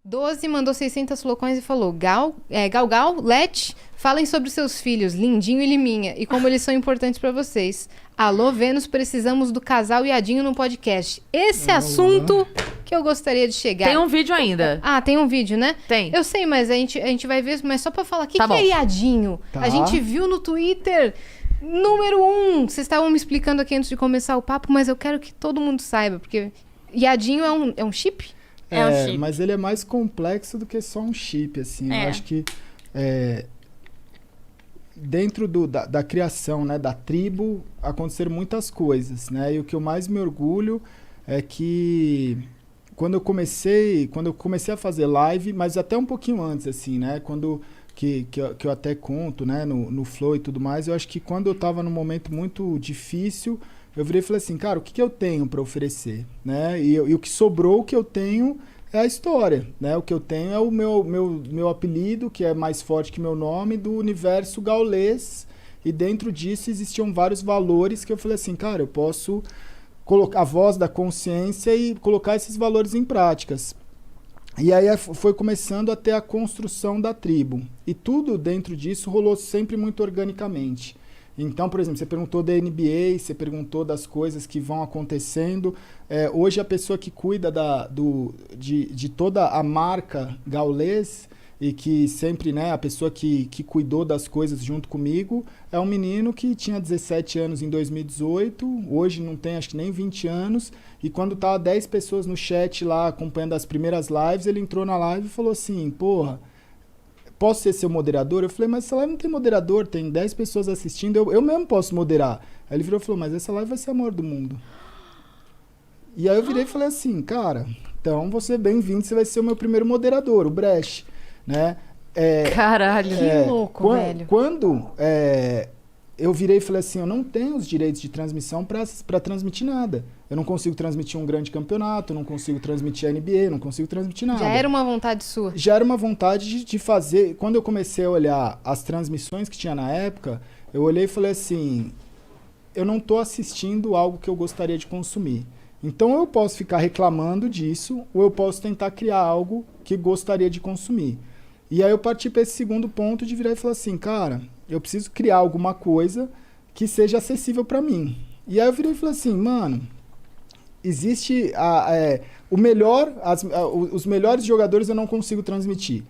12 mandou 600 flocões e falou: Gal, Let, falem sobre seus filhos, Lindinho e Liminha, e como eles são importantes pra vocês. Alô, Vênus, precisamos do casal Iadinho no podcast. Esse assunto que eu gostaria de chegar. Tem um vídeo ainda. Ah, tem um vídeo, né? Tem. Eu sei, mas a gente vai ver, mas só pra falar, o que, Tá que bom. é Iadinho? Tá. A gente viu no Twitter, número 1. Vocês estavam me explicando aqui antes de começar o papo, mas eu quero que todo mundo saiba, porque Iadinho é um chip? É um chip. Mas ele é mais complexo do que só um chip, assim. É. Eu acho que dentro da criação, né, da tribo, aconteceram muitas coisas, né? E o que eu mais me orgulho é que quando eu comecei a fazer live, mas até um pouquinho antes, assim, né? Que eu até conto, né, no Flow e tudo mais, eu acho que quando eu tava num momento muito difícil, eu virei e falei assim, cara, o que eu tenho para oferecer, né? E o que sobrou, o que eu tenho é a história, né? O que eu tenho é o meu apelido, que é mais forte que meu nome, do universo gaulês, e dentro disso existiam vários valores que eu falei assim, cara, eu posso colocar a voz da consciência e colocar esses valores em práticas. E aí foi começando a ter a construção da tribo. E tudo dentro disso rolou sempre muito organicamente. Então, por exemplo, você perguntou da NBA, você perguntou das coisas que vão acontecendo. Hoje a pessoa que cuida de toda a marca Gaulês e que sempre, né, a pessoa que cuidou das coisas junto comigo é um menino que tinha 17 anos em 2018, hoje não tem acho que nem 20 anos, e quando tava 10 pessoas no chat lá acompanhando as primeiras lives, ele entrou na live e falou assim, porra, posso ser seu moderador? Eu falei, mas essa live não tem moderador, tem 10 pessoas assistindo, eu mesmo posso moderar. Aí ele virou e falou, mas essa live vai ser a maior do mundo. E aí eu virei e falei assim, cara, então você é bem-vindo, você vai ser o meu primeiro moderador, o Brecht, né? Caralho. Que louco, velho. Quando eu virei e falei assim, eu não tenho os direitos de transmissão para transmitir nada. Eu não consigo transmitir um grande campeonato, eu não consigo transmitir a NBA, eu não consigo transmitir nada. Já era uma vontade sua. Já era uma vontade de fazer. Quando eu comecei a olhar as transmissões que tinha na época, eu olhei e falei assim, eu não estou assistindo algo que eu gostaria de consumir. Então eu posso ficar reclamando disso, ou eu posso tentar criar algo que gostaria de consumir. E aí eu parti para esse segundo ponto de virar e falar assim, cara, eu preciso criar alguma coisa que seja acessível para mim. E aí eu virei e falei assim, mano, existe os melhores jogadores eu não consigo transmitir,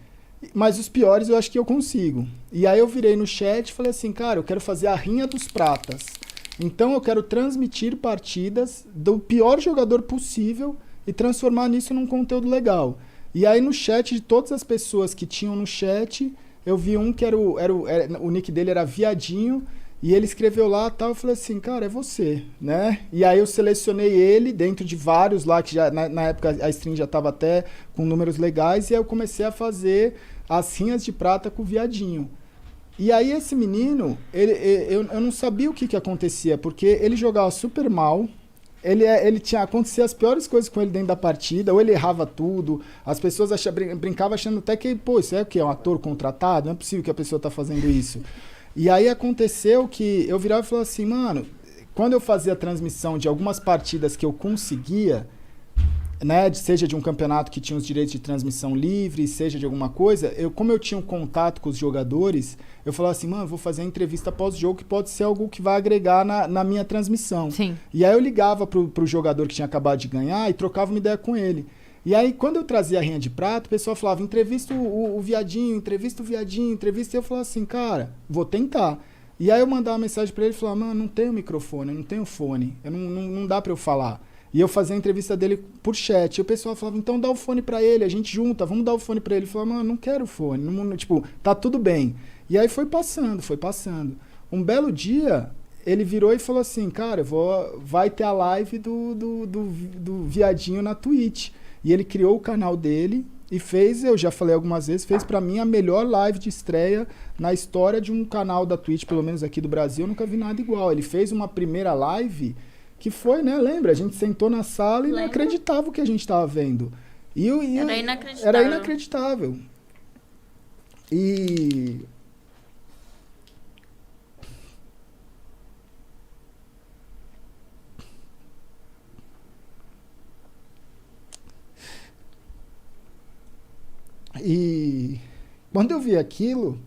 mas os piores eu acho que eu consigo. E aí eu virei no chat e falei assim, cara, eu quero fazer a rinha dos pratas. Então eu quero transmitir partidas do pior jogador possível e transformar nisso num conteúdo legal. E aí no chat de todas as pessoas que tinham no chat, eu vi um que o nick dele era Viadinho, e ele escreveu lá tal, eu falei assim, cara, é você, né? E aí eu selecionei ele dentro de vários lá, que já na época a stream já estava até com números legais, e aí eu comecei a fazer as rinhas de prata com o Viadinho. E aí esse menino, eu não sabia o que acontecia, porque ele jogava super mal, acontecia as piores coisas com ele dentro da partida, ou ele errava tudo, as pessoas brincavam achando até que, pô, isso é o quê? É um ator contratado? Não é possível que a pessoa tá fazendo isso. E aí aconteceu que eu virava e falava assim, mano, quando eu fazia a transmissão de algumas partidas que eu conseguia, né, seja de um campeonato que tinha os direitos de transmissão livre, seja de alguma coisa, como eu tinha um contato com os jogadores, eu falava assim, mano, vou fazer a entrevista pós-jogo que pode ser algo que vai agregar na minha transmissão. Sim. E aí eu ligava pro jogador que tinha acabado de ganhar e trocava uma ideia com ele. E aí, quando eu trazia a rinha de prata, o pessoal falava, entrevista o Viadinho, entrevista o Viadinho, entrevista, e eu falava assim, cara, vou tentar. E aí eu mandava uma mensagem pra ele e falava, mano, não tenho microfone, eu não tenho fone, não dá pra eu falar. E eu fazia a entrevista dele por chat. E o pessoal falava, então dá o fone pra ele, a gente junta, vamos dar o fone pra ele. Ele falava, mano, não quero fone. Tipo, tá tudo bem. E aí foi passando. Um belo dia, ele virou e falou assim, cara, vai ter a live do Viadinho na Twitch. E ele criou o canal dele e fez, eu já falei algumas vezes, fez pra mim a melhor live de estreia na história de um canal da Twitch, pelo menos aqui do Brasil, eu nunca vi nada igual. Ele fez uma primeira live que foi, né, lembra? A gente sentou na sala e não acreditava o que a gente estava vendo. Era inacreditável. Era inacreditável. E... E quando eu vi aquilo,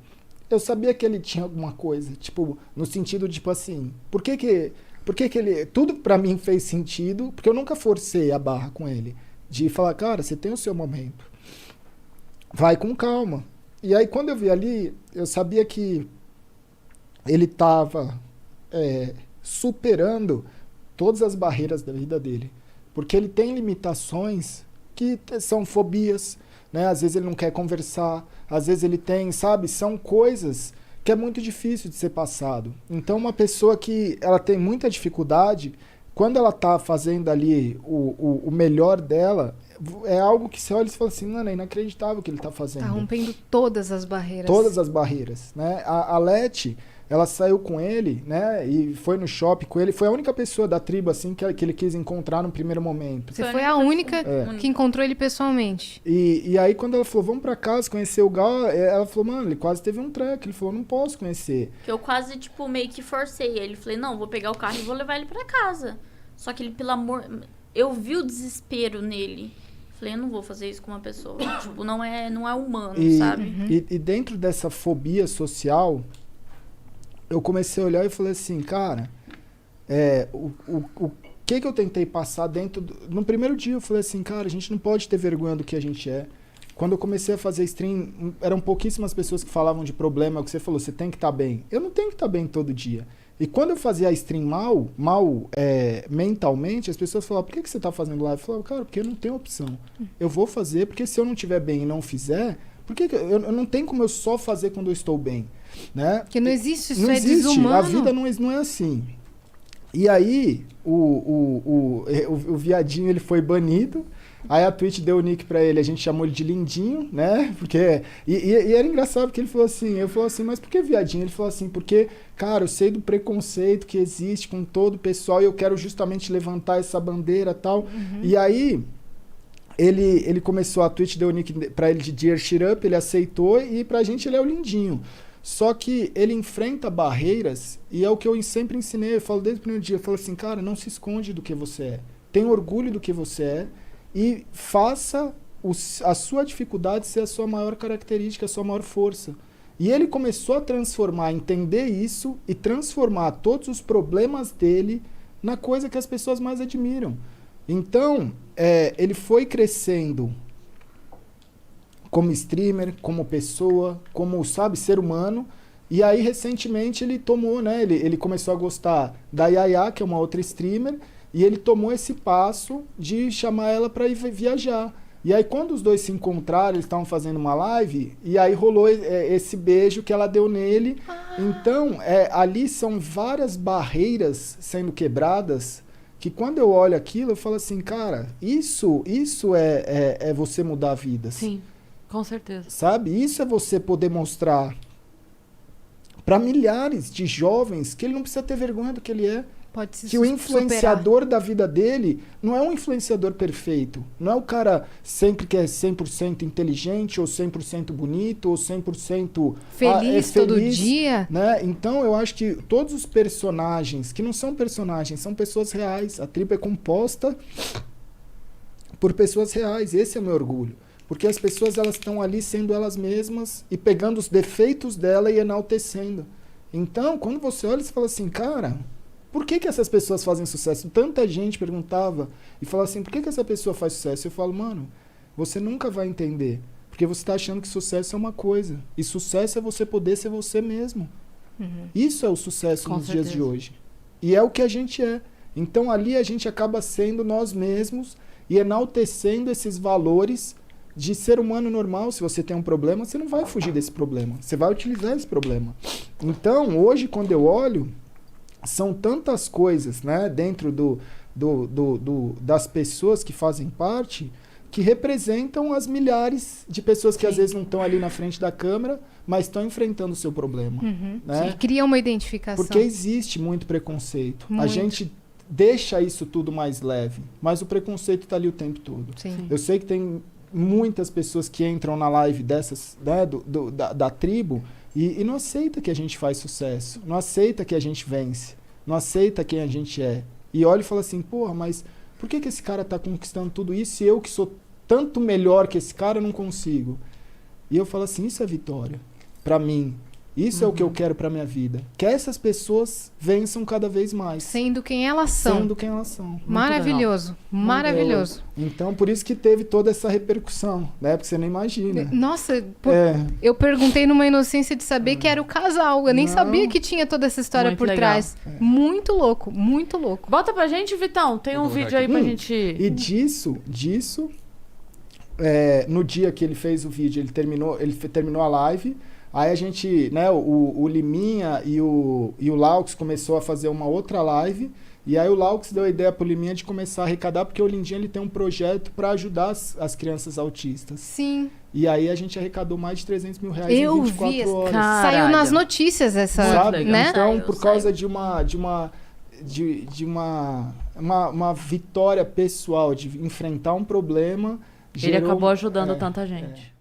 eu sabia que ele tinha alguma coisa, tipo, no sentido, tipo assim, por que que ele... Tudo pra mim fez sentido, porque eu nunca forcei a barra com ele. De falar, cara, você tem o seu momento. Vai com calma. E aí, quando eu vi ali, eu sabia que ele tava superando todas as barreiras da vida dele. Porque ele tem limitações que são fobias, né? Às vezes ele não quer conversar, às vezes ele tem, sabe? São coisas que é muito difícil de ser passado. Então, uma pessoa que ela tem muita dificuldade, quando ela tá fazendo ali o melhor dela, é algo que você olha e fala assim, mano, é inacreditável o que ele tá fazendo. Tá rompendo todas as barreiras. Todas as barreiras, né? A Leti, ela saiu com ele, né? E foi no shopping com ele. Foi a única pessoa da tribo, assim, que ele quis encontrar no primeiro momento. Você foi a única que encontrou ele pessoalmente. E aí, quando ela falou, vamos pra casa conhecer o Gal, ela falou, mano, ele quase teve um treco. Ele falou, não posso conhecer. Que eu quase, tipo, meio que forcei ele. Falei, não, vou pegar o carro e vou levar ele pra casa. Só que ele, pelo amor... Eu vi o desespero nele. Falei, eu não vou fazer isso com uma pessoa. Tipo, não é humano, sabe? E dentro dessa fobia social... Eu comecei a olhar e falei assim, cara, o que eu tentei passar dentro... No primeiro dia eu falei assim, cara, a gente não pode ter vergonha do que a gente é. Quando eu comecei a fazer stream, eram pouquíssimas pessoas que falavam de problema, o que você falou, você tem que estar bem. Eu não tenho que estar bem todo dia. E quando eu fazia a stream mal mentalmente, as pessoas falavam, por que você está fazendo live? Eu falava, cara, porque eu não tenho opção. Eu vou fazer, porque se eu não estiver bem e não fizer, porque eu não tenho como eu só fazer quando eu estou bem. Né? Porque não existe, isso não é existe. desumano. A vida não é assim. E aí, o viadinho ele foi banido. Aí a Twitch deu o nick pra ele, a gente chamou ele de Lindinho, né? Porque, e era engraçado porque ele falou assim, eu falei assim, mas por que viadinho? Ele falou assim, porque, cara, eu sei do preconceito que existe com todo o pessoal e eu quero justamente levantar essa bandeira e tal. E aí... Ele começou, a Twitch deu o nick pra ele de Dear Shit Up, ele aceitou e pra gente ele é o Lindinho. Só que ele enfrenta barreiras e é o que eu sempre ensinei, eu falo desde o primeiro dia, eu falo assim, cara, não se esconde do que você é. Tenha orgulho do que você é e faça a sua dificuldade ser a sua maior característica, a sua maior força. E ele começou a transformar, entender isso e transformar todos os problemas dele na coisa que as pessoas mais admiram. Então, ele foi crescendo como streamer, como pessoa, como, sabe, ser humano. E aí, recentemente, ele tomou, né? Ele começou a gostar da Yaya, que é uma outra streamer, e ele tomou esse passo de chamar ela para ir viajar. E aí, quando os dois se encontraram, eles estavam fazendo uma live, e aí rolou esse beijo que ela deu nele. Então, ali são várias barreiras sendo quebradas, que quando eu olho aquilo, eu falo assim, cara, isso é você mudar vidas. Sim, com certeza. Sabe? Isso é você poder mostrar para milhares de jovens que ele não precisa ter vergonha do que ele é. Pode se que o influenciador da vida dele não é um influenciador perfeito. Não é o cara sempre que é 100% inteligente, ou 100% bonito, ou 100% feliz todo dia. Né? Então, eu acho que todos os personagens, que não são personagens, são pessoas reais. A tribo é composta por pessoas reais. Esse é o meu orgulho. Porque as pessoas elas estão ali sendo elas mesmas e pegando os defeitos dela e enaltecendo. Então, quando você olha, você fala assim, cara... Por que essas pessoas fazem sucesso? Tanta gente perguntava e falava assim, por que essa pessoa faz sucesso? Eu falo, mano, você nunca vai entender. Porque você está achando que sucesso é uma coisa. E sucesso é você poder ser você mesmo. Isso é o sucesso nos dias de hoje. E é o que a gente é. Então ali a gente acaba sendo nós mesmos e enaltecendo esses valores de ser humano normal. Se você tem um problema, você não vai fugir desse problema. Você vai utilizar esse problema. Então, hoje, quando eu olho... São tantas coisas, né, dentro das pessoas que fazem parte que representam as milhares de pessoas que às vezes não estão ali na frente da câmera, mas estão enfrentando o seu problema. Né? Sim, cria uma identificação. Porque existe muito preconceito. Muito. A gente deixa isso tudo mais leve, mas o preconceito está ali o tempo todo. Sim. Eu sei que tem muitas pessoas que entram na live dessas, né, da tribo, e não aceita que a gente faz sucesso, não aceita que a gente vence, não aceita quem a gente é. E olha e fala assim, porra, mas por que esse cara tá conquistando tudo isso e eu que sou tanto melhor que esse cara não consigo? E eu falo assim, isso é vitória pra mim. Isso é o que eu quero pra minha vida. Que essas pessoas vençam cada vez mais. Sendo quem elas são. Sendo quem elas são. Maravilhoso. Maravilhoso. Então, por isso que teve toda essa repercussão, né? Porque você nem imagina. Nossa, eu perguntei numa inocência de saber que era o casal. Eu nem sabia que tinha toda essa história Muito por legal. trás. Muito louco, muito louco. Bota pra gente, Vitão. Tem um vídeo aí pra gente... E disso, no dia que ele fez o vídeo, ele terminou a live. Aí a gente, né, o Liminha e o Laux começou a fazer uma outra live. E aí o Laux deu a ideia pro Liminha de começar a arrecadar, porque o Lindinho ele tem um projeto para ajudar as crianças autistas. Sim. E aí a gente arrecadou mais de 300 mil reais em 24 horas. Caralho. Saiu nas notícias essa, Sabe? né? Então, Saiu, por causa de uma vitória pessoal, de enfrentar um problema... Ele acabou ajudando uma- tanta gente.